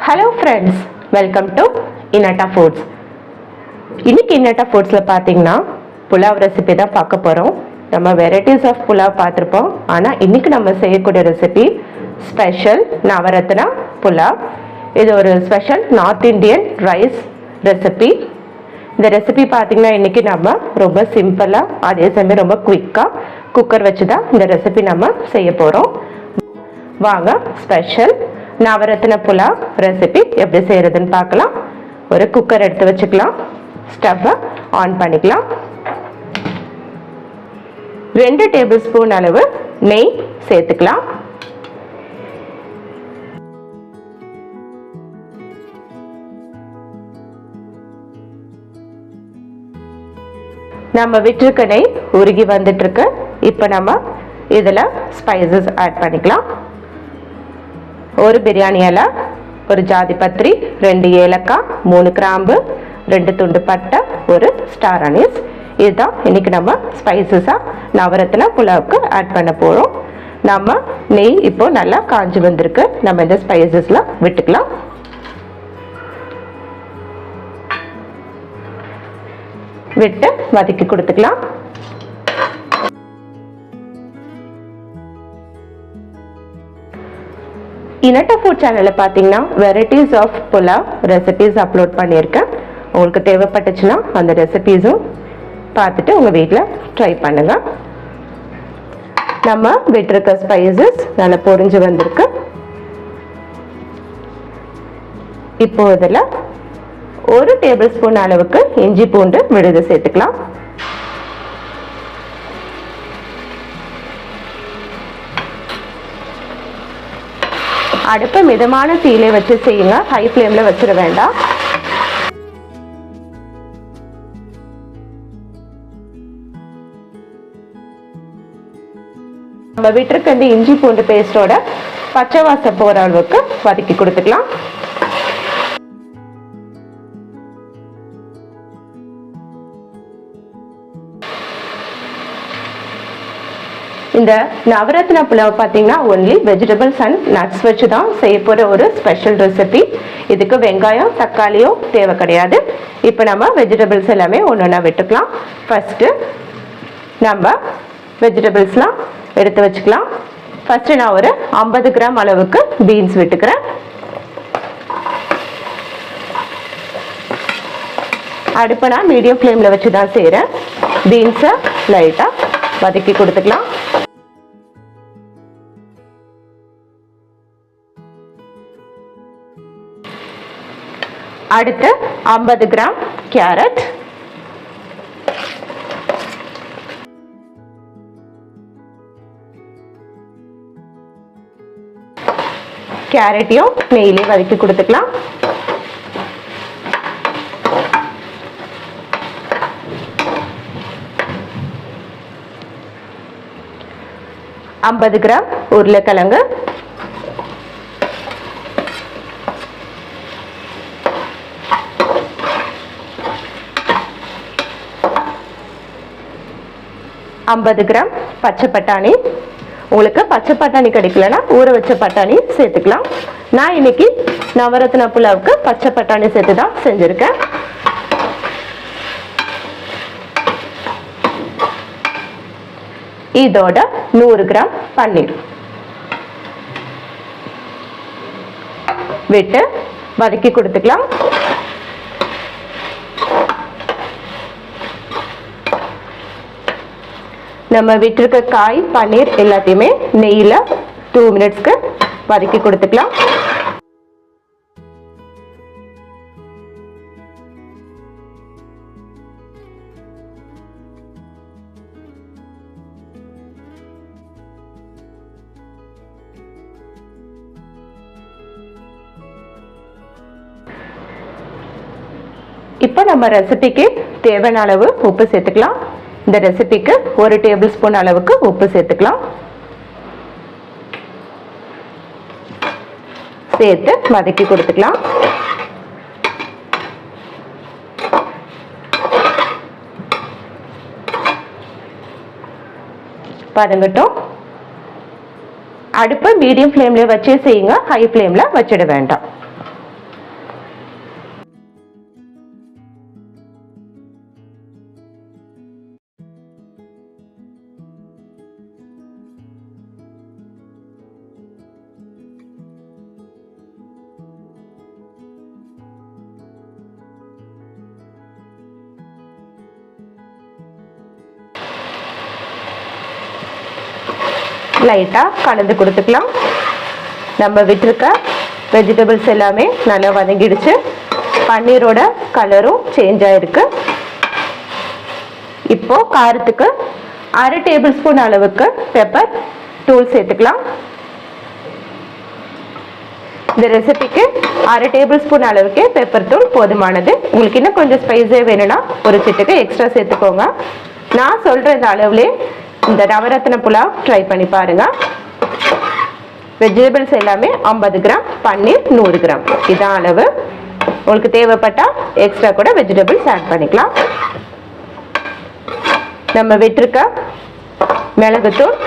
Hello friends, welcome to இனட்டா foods. இன்னைக்கு இனட்டா ஃபுட்ஸில் பார்த்தீங்கன்னா புலாவ் ரெசிபி தான் பார்க்க போகிறோம். நம்ம வெரைட்டிஸ் ஆஃப் புலாவ் பார்த்துருப்போம், ஆனால் இன்னைக்கு நம்ம செய்யக்கூடிய ரெசிபி ஸ்பெஷல் நவரத்னா புலாவ். இது ஒரு special north Indian rice recipe. இந்த ரெசிபி பார்த்தீங்கன்னா இன்றைக்கி நம்ம ரொம்ப சிம்பிளாக, அதே சமயம் ரொம்ப குயிக்காக குக்கர் வச்சு தான் இந்த ரெசிபி நம்ம செய்ய போகிறோம். வாங்க ஸ்பெஷல் நவரத்ன புலாவ் ரெசிபி எப்படி செய்கிறதுன்னு பார்க்கலாம். ஒரு குக்கர் எடுத்து வச்சுக்கலாம். ஸ்டவ்வை ஆன் பண்ணிக்கலாம். 2 டேபிள் ஸ்பூன் அளவு நெய் சேர்த்துக்கலாம். நம்ம விட்டுருக்க நெய் உருகி வந்துட்டு இருக்கு. இப்போ நம்ம இதில் ஸ்பைசஸ் ஆட் பண்ணிக்கலாம். ஒரு பிரியாணி இலை, ஒரு ஜாதி பத்திரி, 2 ஏலக்காய், 3 கிராம்பு, 2 துண்டு பட்டை, ஒரு ஸ்டார் அனீஸ். இதுதான் இன்னைக்கு நம்ம ஸ்பைசஸாக நவரத்னா புலாவுக்கு ஆட் பண்ண போகிறோம். நம்ம நெய் இப்போ நல்லா காஞ்சி வந்திருக்கு. நம்ம இந்த ஸ்பைசஸ்லாம் விட்டுக்கலாம். விட்டு வதக்கி கொடுத்துக்கலாம். இனட்டா ஃபுட் சேனலில் பார்த்தீங்கன்னா varieties of pulao recipes upload பண்ணியிருக்கேன். உங்களுக்கு தேவைப்பட்டுச்சுன்னா அந்த ரெசிபீஸும் பார்த்துட்டு உங்கள் வீட்டில் ட்ரை பண்ணுங்கள். நம்ம விட்டுருக்க ஸ்பைசஸ் நல்லா பொரிஞ்சு வந்திருக்கு. இப்போ இதில் 1 டேபிள் ஸ்பூன் அளவுக்கு இஞ்சி பூண்டு விழுது சேர்த்துக்கலாம். அடுப்பை மிதமான தீயில வச்சு செய்யுங்க, ஹை ஃப்ளேம்ல வச்சிட வேண்டாம். நம்ம விட்டுருக்க இந்த இஞ்சி பூண்டு பேஸ்டோட பச்சை வாசம் போற அளவுக்கு வதக்கி கொடுத்துக்கலாம். இந்த நவரத்னா புலாவ் பார்த்தீங்கன்னா ஒன்லி வெஜிடபிள்ஸ் அண்ட் நட்ஸ் வச்சு தான் செய்ய போகிற ஒரு ஸ்பெஷல் ரெசிபி. இதுக்கு வெங்காயம் தக்காளியோ தேவை கிடையாது. இப்போ நம்ம வெஜிடபிள்ஸ் எல்லாமே ஒன்று விட்டுக்கலாம். ஃபஸ்ட்டு நம்ம வெஜிடபிள்ஸ்லாம் எடுத்து வச்சுக்கலாம். ஃபஸ்ட்டு நான் ஒரு 50 கிராம் அளவுக்கு பீன்ஸ் விட்டுக்கிறேன். அடுப்பை நான் மீடியம் ஃப்ளேமில் வச்சு தான் செய்கிறேன். பீன்ஸை லைட்டாக வதக்கி கொடுத்துக்கலாம். அடுத்து 50 கிராம் கேரட், கேரட்டையும் நெய்யிலே வதக்கி கொடுத்துக்கலாம். $50 கிராம் உருளைக்கிழங்கு, $50 கிராம் பச்சை பட்டாணி. உங்களுக்கு பச்சை பட்டாணி கிடைக்கலன்னா ஊற வச்ச பட்டாணி சேர்த்துக்கலாம். நான் இன்னைக்கு நவரத்னா புலாவுக்கு பச்சை பட்டாணி சேர்த்து தான் செஞ்சுருக்கேன். இதோட 100 கிராம் பன்னீர் விட்டு வதக்கி கொடுத்துக்கலாம். நம்ம விட்டுருக்க காய் பன்னீர் எல்லாத்தையுமே நெய்யில் 2 மினிட்ஸ்க்கு வதக்கி கொடுத்துக்கலாம். இப்போ நம்ம ரெசிபிக்கு தேவையான அளவு உப்பு சேர்த்துக்கலாம். இந்த ரெசிபிக்கு 1 டேபிள் ஸ்பூன் அளவுக்கு உப்பு சேர்த்துக்கலாம். சேர்த்து வதக்கி கொடுத்துக்கலாம். பாருங்கட்டும். அடுப்பு மீடியம் ஃப்ளேம்ல வச்சே செய்யுங்க, ஹை ஃப்ளேம்ல வச்சிட வேண்டாம். லைட்டாக கலந்து கொடுத்துக்கலாம். நம்ம விட்டுருக்க வெஜிடபிள்ஸ் எல்லாமே நல்லா வதங்கிடுச்சு. பன்னீரோட கலரும் சேஞ்ச் ஆயிருக்கு. இப்போ காரத்துக்கு 1/2 டேபிள் ஸ்பூன் அளவுக்கு பெப்பர் தூள் சேர்த்துக்கலாம். இந்த ரெசிபிக்கு 1/2 டேபிள் ஸ்பூன் அளவுக்கு பெப்பர் தூள் போதுமானது. உங்களுக்கு இன்னும் கொஞ்சம் ஸ்பைஸே வேணும்னா ஒரு சிட்டுக்கு எக்ஸ்ட்ரா சேர்த்துக்கோங்க. நான் சொல்ற இந்த அளவுலே இந்த நவரத்ன புலாவ் ட்ரை பண்ணி பாருங்க. வெஜிடபிள்ஸ் எல்லாமே 50 கிராம், பன்னீர் 100 கிராம், இதான் அளவு. உங்களுக்கு தேவைப்பட்டா எக்ஸ்ட்ரா கூட வெஜிடபிள்ஸ் ஆட் பண்ணிக்கலாம். நம்ம விட்டுருக்க மிளகுத்தூள்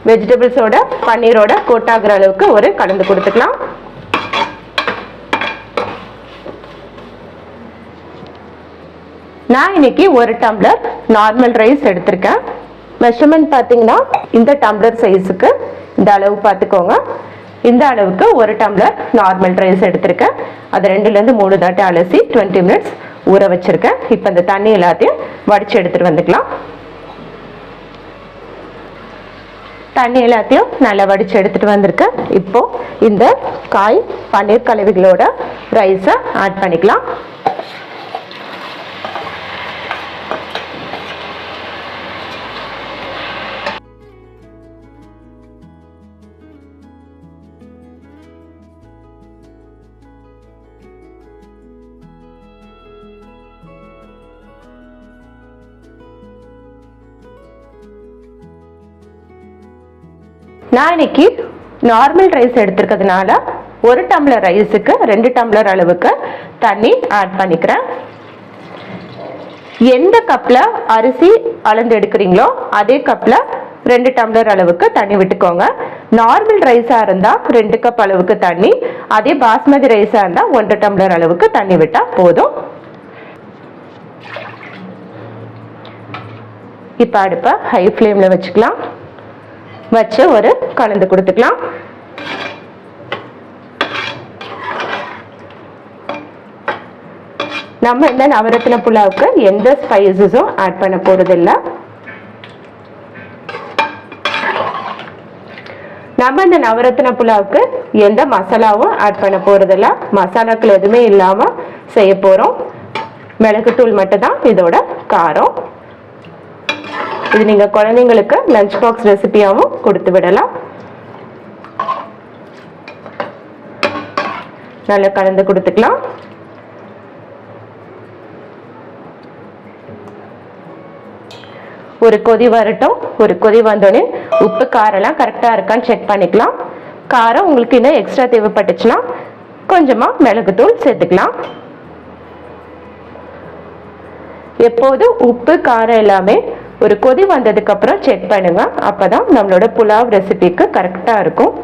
வெஜிடபிள்ஸோட பன்னீரோட கோட்டாகிற அளவுக்கு ஒரு கலந்து கொடுத்துக்கலாம். நான் இன்னைக்கு 1 டம்ளர் நார்மல் ரைஸ் எடுத்திருக்கேன். மெஷர்மெண்ட் பார்த்தீங்கன்னா இந்த டம்ளர் சைஸுக்கு இந்த அளவு பார்த்துக்கோங்க. இந்த அளவுக்கு 1 டம்ளர் நார்மல் ரைஸ் எடுத்திருக்கேன். அது 2லேருந்து 3 தாட்டி அலசி 20 மினிட்ஸ் ஊற வச்சிருக்கேன். இப்போ இந்த தண்ணி எல்லாத்தையும் வடிச்சு எடுத்துட்டு வந்துக்கலாம். தண்ணி எல்லாத்தையும் நல்லா வடிச்சு எடுத்துட்டு வந்திருக்கேன். இப்போ இந்த காய் பன்னீர் கலவைகளோட ரைஸை ஆட் பண்ணிக்கலாம். நான் இன்னைக்கு நார்மல் ரைஸ் எடுத்துருக்கிறதுனால 1 டம்ளர் ரைஸுக்கு 2 டம்ளர் அளவுக்கு தண்ணி ஆட் பண்ணிக்கிறேன். எந்த கப்பில் அரிசி அளந்து எடுக்கிறீங்களோ அதே கப்பில் 2 டம்ளர் அளவுக்கு தண்ணி விட்டுக்கோங்க. நார்மல் ரைஸாக இருந்தால் 2 கப் அளவுக்கு தண்ணி, அதே பாஸ்மதி ரைஸாக இருந்தால் 1 டம்ளர் அளவுக்கு தண்ணி விட்டால் போதும். இப்போ அடுப்பை ஹை ஃப்ளேமில் வச்சுக்கலாம். வச்சு ஒரு கலந்து கொடுத்துக்கலாம். நம்ம இந்த நவரத்ன புலாவுக்கு எந்த ஸ்பைசஸும் ஆட் பண்ண போறதில்லை. நம்ம இந்த நவரத்ன புலாவுக்கு எந்த மசாலாவும் ஆட் பண்ண போறதில்லை. மசாலாக்கள் எதுவுமே இல்லாம செய்ய போறோம். மிளகுத்தூள் மட்டும் தான் இதோட காரம். இது நீங்க குழந்தைங்களுக்கு லஞ்ச் பாக்ஸ் ரெசிபியாவும் கொடுத்து விடலாம். நல்லா கலந்து கொடுத்துக்கலாம். ஒரு கொதி வரட்டும். ஒரு கொதி வந்தோடனே உப்பு காரெல்லாம் கரெக்டா இருக்கான்னு செக் பண்ணிக்கலாம். காரம் உங்களுக்கு இன்னும் எக்ஸ்ட்ரா தேவைப்பட்டுச்சுன்னா கொஞ்சமா மிளகுத்தூள் சேர்த்துக்கலாம். எப்போது உப்பு காரம் எல்லாமே ஒரு கொதி வந்ததுக்கு அப்புறம் செக் பண்ணுங்க. அப்பதான் நம்மளோட புலாவ் ரெசிபிக்கு கரெக்டா இருக்கும்.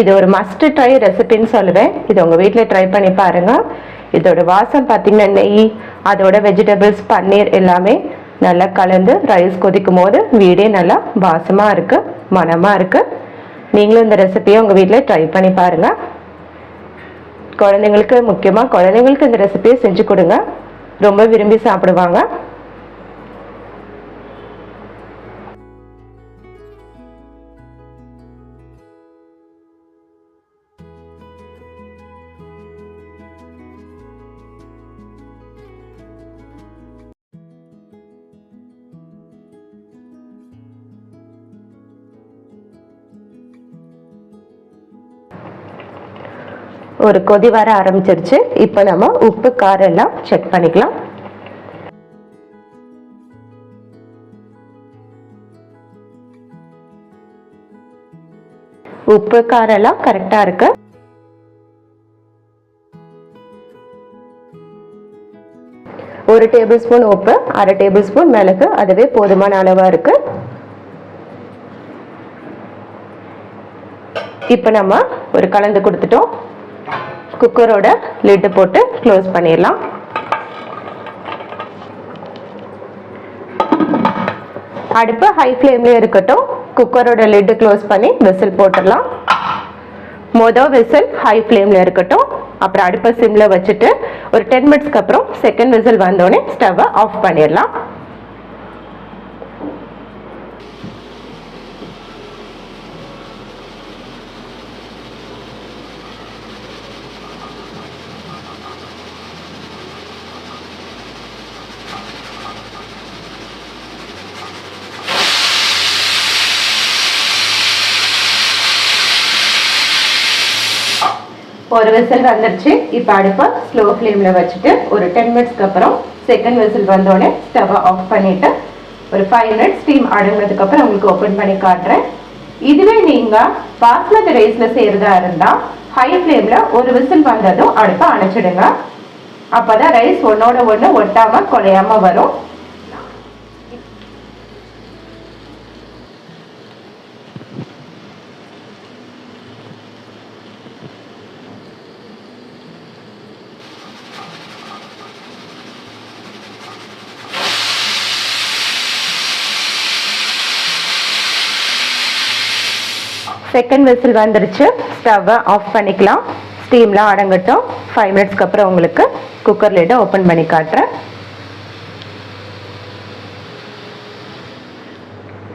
இது ஒரு மஸ்ட் ட்ரை ரெசிபின்னு சொல்லுவேன். இது உங்க வீட்டில் ட்ரை பண்ணி பாருங்க. இதோட வாசம் பார்த்தீங்கன்னா நெய், அதோட வெஜிடபிள்ஸ், பன்னீர் எல்லாமே நல்லா கலந்து ரைஸ் கொதிக்கும் போது வீடே நல்லா வாசமா இருக்கு, மனமா இருக்கு. நீங்களும் இந்த ரெசிபியை உங்கள் வீட்டில் ட்ரை பண்ணி பாருங்கள். குழந்தைங்களுக்கு, முக்கியமாக குழந்தைங்களுக்கு இந்த ரெசிபியை செஞ்சு கொடுங்க, ரொம்ப விரும்பி சாப்பிடுவாங்க. ஒரு கொதி வர ஆரம்பிச்சிருச்சு. இப்போ நம்ம உப்பு காரம் எல்லாம் செக் பண்ணிக்கலாம். உப்பு காரம் எல்லாம் கரெக்டா இருக்கு. ஒரு டேபிள் ஸ்பூன் உப்பு, 1/2 டேபிள் ஸ்பூன் மிளகு, அதுவே போதுமான அளவா இருக்கு. இப்போ நம்ம ஒரு கலந்து கொடுத்துட்டோம். குக்கரோட லிட் போட்டு க்ளோஸ் பண்ணிடலாம். அடுப்பு ஹை ஃப்ளேம்ல இருக்கட்டும். குக்கரோட லிட் க்ளோஸ் பண்ணி விசில் போட்டுடலாம். மொதல் விசில் ஹை ஃப்ளேம்ல இருக்கட்டும். அப்புறம் அடுப்பை சிம்ல வச்சுட்டு ஒரு 10 மினிட்ஸ்க்கு அப்புறம் செகண்ட் விசில் வந்தோடனே ஸ்டவ்வை ஆஃப் பண்ணிடலாம். ஒரு விசில் வந்துருச்சு. இப்போ அடுப்பை ஸ்லோ ஃப்ளேமில் வச்சுட்டு ஒரு 10 மினிட்ஸ்க்கு அப்புறம் செகண்ட் விசில் வந்தோடனே ஸ்டவ்வை ஆஃப் பண்ணிவிட்டு ஒரு 5 மினிட்ஸ் ஸ்டீம் அடங்கினதுக்கப்புறம் உங்களுக்கு ஓப்பன் பண்ணி காட்டுறேன். இதுவே நீங்கள் பாஸ்மதி ரைஸில் செய்கிறதா இருந்தால் ஹை ஃப்ளேமில் ஒரு விசில் வந்ததும் அடுப்பை அணைச்சிடுங்க. அப்போ தான் ரைஸ் ஒன்றோட ஒன்று ஒட்டாமல் குலையாமல் வரும். செகண்ட் விசில் வந்துருச்சு. ஸ்டவ்வை ஆஃப் பண்ணிக்கலாம். ஸ்டீம்லாம் அடங்கட்டும். 5 மினிட்ஸ்க்கு அப்புறம் உங்களுக்கு குக்கர் லிட்டை ஓப்பன் பண்ணி காட்டுறேன்.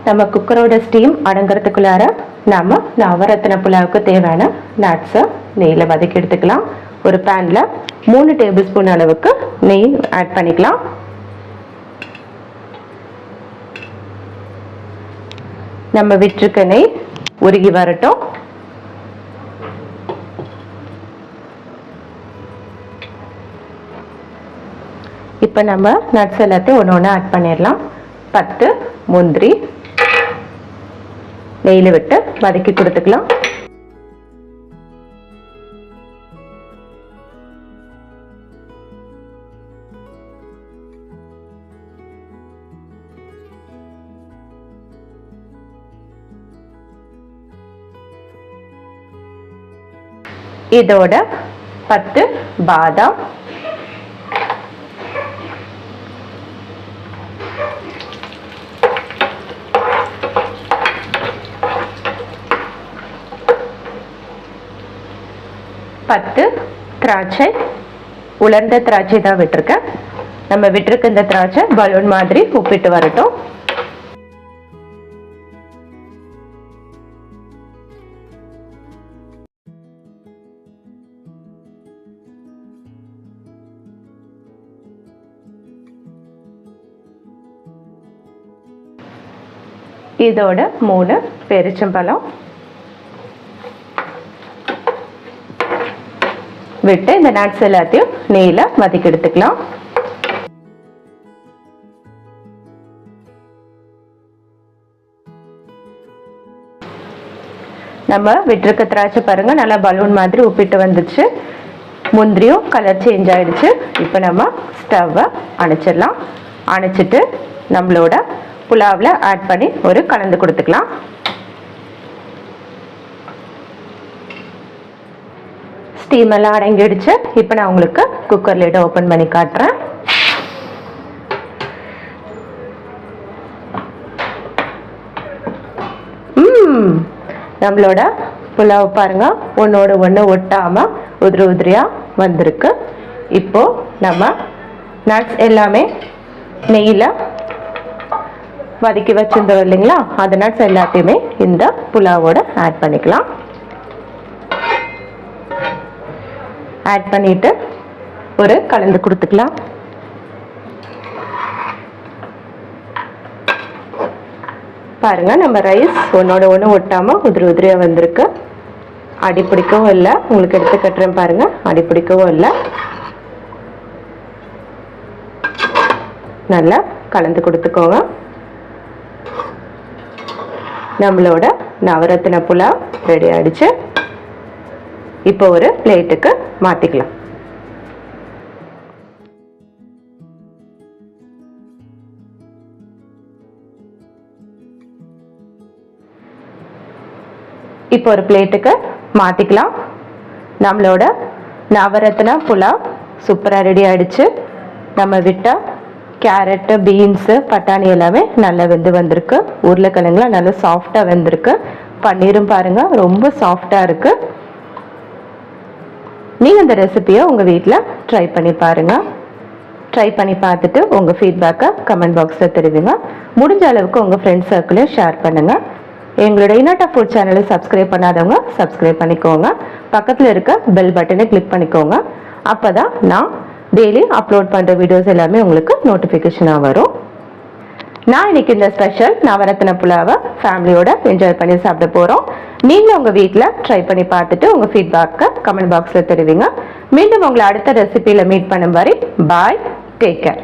நம்ம குக்கரோட ஸ்டீம் அடங்கிறதுக்குள்ளார நம்ம நவரத்தின புலாவுக்கு தேவையான நட்ஸை நெய்யில் வதக்கி எடுத்துக்கலாம். ஒரு பேனில் 3 டேபிள் ஸ்பூன் அளவுக்கு நெய் ஆட் பண்ணிக்கலாம். நம்ம விட்டுருக்க நெய் உருகி வரட்டும். இப்போ நம்ம நட்ஸ் எல்லாத்தையும் ஒன்று ஒன்று ஆட் பண்ணிடலாம். 10 முந்திரி நெய்யில் விட்டு வதக்கி கொடுத்துக்கலாம். இதோட 10 பாதாம், 10 திராட்சை, உலர்ந்த திராட்சை தான் விட்டுருக்கேன். நம்ம விட்டுருக்க இந்த திராட்சை பலூன் மாதிரி உப்பிட்டு வரட்டும். இதோட 3 பேரிச்சம்பழம் விட்டு இந்த நட்ஸ் எல்லாத்தையும் நெய்யில் வதக்கி எடுத்துக்கலாம். நம்ம விட்டுருக்க திராட்சை பாருங்க நல்லா பலூன் மாதிரி உப்பிட்டு வந்துச்சு. முந்திரியும் கலர் சேஞ்ச் ஆயிடுச்சு. இப்போ நம்ம ஸ்டவ்வை அணைச்சிடலாம். அணைச்சிட்டு நம்மளோட புலாவில் ஆட் பண்ணி ஒரு கலந்து கொடுத்துக்கலாம். ஸ்டீம் எல்லாம் அடங்கிடுச்சு. இப்போ நான் உங்களுக்கு குக்கர் லிட்டை ஓப்பன் பண்ணி காட்டுறேன். நம்மளோட புலாவ் பாருங்க ஒன்னோட ஒன்று ஒட்டாம உதிரி உதிரியா வந்திருக்கு. இப்போ நம்ம நட்ஸ் எல்லாமே நெய்யில் வதக்கி வச்சிருந்தோம் இல்லைங்களா, அந்த நட்ஸ் எல்லாத்தையுமே இந்த புலாவோட ஆட் பண்ணிக்கலாம். ஆட் பண்ணிட்டு ஒரு கலந்து கொடுத்துக்கலாம். பாருங்க நம்ம ரைஸ் ஒன்னோட ஒன்று ஒட்டாம உதிரி உதிரியா வந்திருக்கு. அடி பிடிக்கவும் இல்லை. உங்களுக்கு எடுத்து கட்டுறேன் பாருங்க, அடி பிடிக்கவும் இல்லை. நல்லா கலந்து கொடுத்துக்கோங்க. நம்மளோட நவரத்தின புலாவ் ரெடி ஆயிடுச்சு. இப்போ ஒரு பிளேட்டுக்கு மாத்திக்கலாம். இப்போ ஒரு பிளேட்டுக்கு மாத்திக்கலாம். நம்மளோட நவரத்தின புலாவ் சூப்பரா ரெடி ஆயிடுச்சு. நம்ம விட்ட கேரட்டு, பீன்ஸு, பட்டாணி எல்லாமே நல்லா வெந்து வந்திருக்கு. உருளைக்கிழங்குலாம் நல்லா சாஃப்டாக வெந்திருக்கு. பன்னீரும் பாருங்க ரொம்ப சாஃப்டாக இருக்கு. நீங்கள் இந்த ரெசிபியை உங்கள் வீட்டில் ட்ரை பண்ணி பாருங்கள். ட்ரை பண்ணி பார்த்துட்டு உங்கள் ஃபீட்பேக்கை கமெண்ட் பாக்ஸில் தெரிவிங்க. முடிஞ்ச அளவுக்கு உங்கள் ஃப்ரெண்ட்ஸ் சர்க்கிளையும் ஷேர் பண்ணுங்கள். எங்களோட இன்னாட்டா ஃபுட் சேனலை சப்ஸ்கிரைப் பண்ணாதவங்க சப்ஸ்கிரைப் பண்ணிக்கோங்க. பக்கத்தில் இருக்க பெல் பட்டனை கிளிக் பண்ணிக்கோங்க. அப்போ தான் நான் டெய்லி அப்லோட் பண்ணுற வீடியோஸ் எல்லாமே உங்களுக்கு நோட்டிஃபிகேஷனாக வரும். நான் இன்னைக்கு இந்த ஸ்பெஷல் நவரத்ன புலாவை ஃபேமிலியோட என்ஜாய் பண்ணி சாப்பிட போகிறோம். நீங்களும் உங்கள் வீட்டில் ட்ரை பண்ணி பார்த்துட்டு உங்கள் ஃபீட்பேக்கை கமெண்ட் பாக்ஸில் தெரிவிங்க. மீண்டும் உங்களை அடுத்த ரெசிபியில் மீட் பண்ணும் வரை பாய், டேக் கேர்.